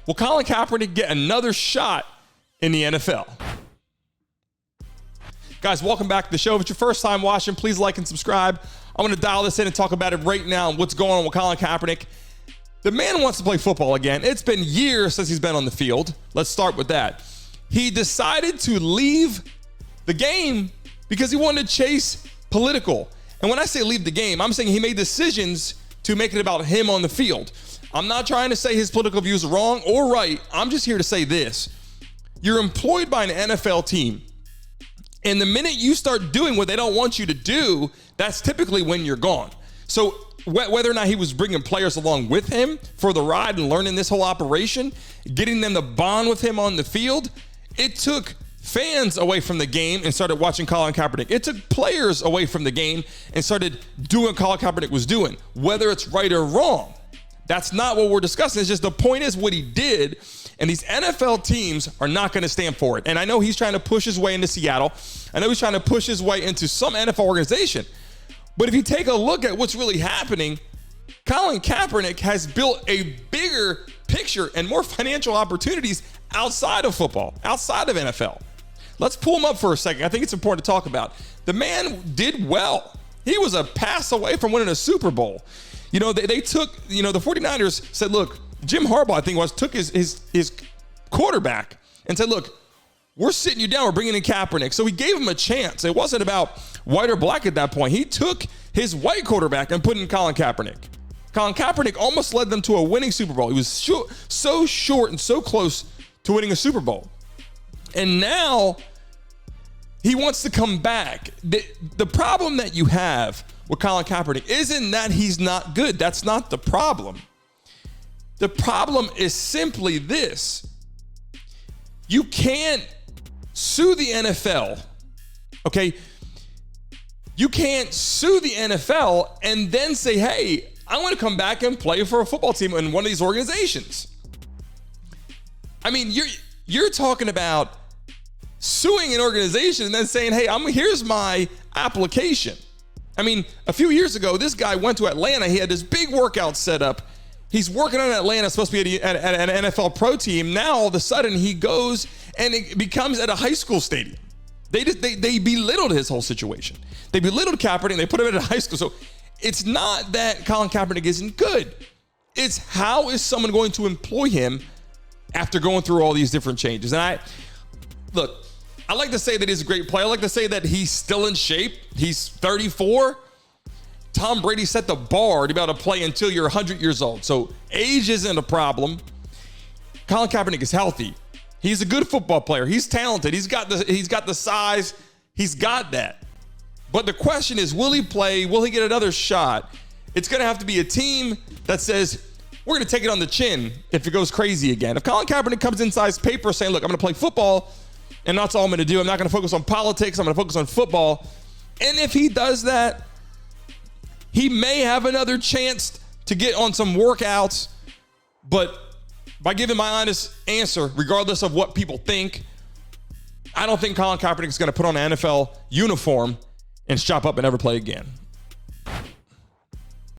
Will Colin Kaepernick get another shot in the NFL? Guys, welcome back to the show. If it's your first time watching, please like and subscribe. I'm going to dial this in and talk about it right now and what's going on with Colin Kaepernick. The man wants to play football again. It's been years since he's been on the field. Let's start with that. He decided to leave the game because he wanted to chase political. And when I say leave the game, I'm saying he made decisions to make it about him on the field. I'm not trying to say his political views are wrong or right. I'm just here to say this. You're employed by an NFL team. And the minute you start doing what they don't want you to do, that's typically when you're gone. So whether or not he was bringing players along with him for the ride and learning this whole operation, getting them to bond with him on the field, it took fans away from the game and started watching Colin Kaepernick. It took players away from the game and started doing what Colin Kaepernick was doing. Whether it's right or wrong, that's not what we're discussing. It's just the point is what he did. And these NFL teams are not going to stand for it. And I know he's trying to push his way into Seattle. I know he's trying to push his way into some NFL organization. But if you take a look at what's really happening, Colin Kaepernick has built a bigger picture and more financial opportunities outside of football, outside of NFL. Let's pull him up for a second. I think it's important to talk about. The man did well. He was a pass away from winning a Super Bowl. You know, they took, the 49ers said, look, Jim Harbaugh, I think took his quarterback and said, look, we're sitting you down. We're bringing in Kaepernick. So he gave him a chance. It wasn't about white or black at that point. He took his white quarterback and put in Colin Kaepernick. Colin Kaepernick almost led them to a winning Super Bowl. He was so short and so close to winning a Super Bowl. And now he wants to come back. The problem that you have with Colin Kaepernick isn't that he's not good. That's not the problem. The problem is simply this. You can't sue the NFL, okay? You can't sue the NFL and then say, hey, I want to come back and play for a football team in one of these organizations. I mean, you're talking about suing an organization and then saying, hey, here's my application. I mean, a few years ago, this guy went to Atlanta. He had this big workout set up. He's working on Atlanta, supposed to be at an NFL pro team. Now, all of a sudden, he goes and it becomes at a high school stadium. They belittled his whole situation. They belittled Kaepernick and they put him at a high school. So it's not that Colin Kaepernick isn't good. It's how is someone going to employ him after going through all these different changes? And I like to say that he's a great player. I like to say that he's still in shape. He's 34. Tom Brady set the bar to be able to play until you're 100 years old. So age isn't a problem. Colin Kaepernick is healthy. He's a good football player. He's talented. He's got the size. He's got that. But the question is, will he play? Will he get another shot? It's going to have to be a team that says, we're going to take it on the chin if it goes crazy again. If Colin Kaepernick comes inside his paper saying, look, I'm going to play football, and that's all I'm going to do. I'm not going to focus on politics. I'm going to focus on football. And if he does that, he may have another chance to get on some workouts. But by giving my honest answer, regardless of what people think, I don't think Colin Kaepernick is going to put on an NFL uniform and shop up and never play again.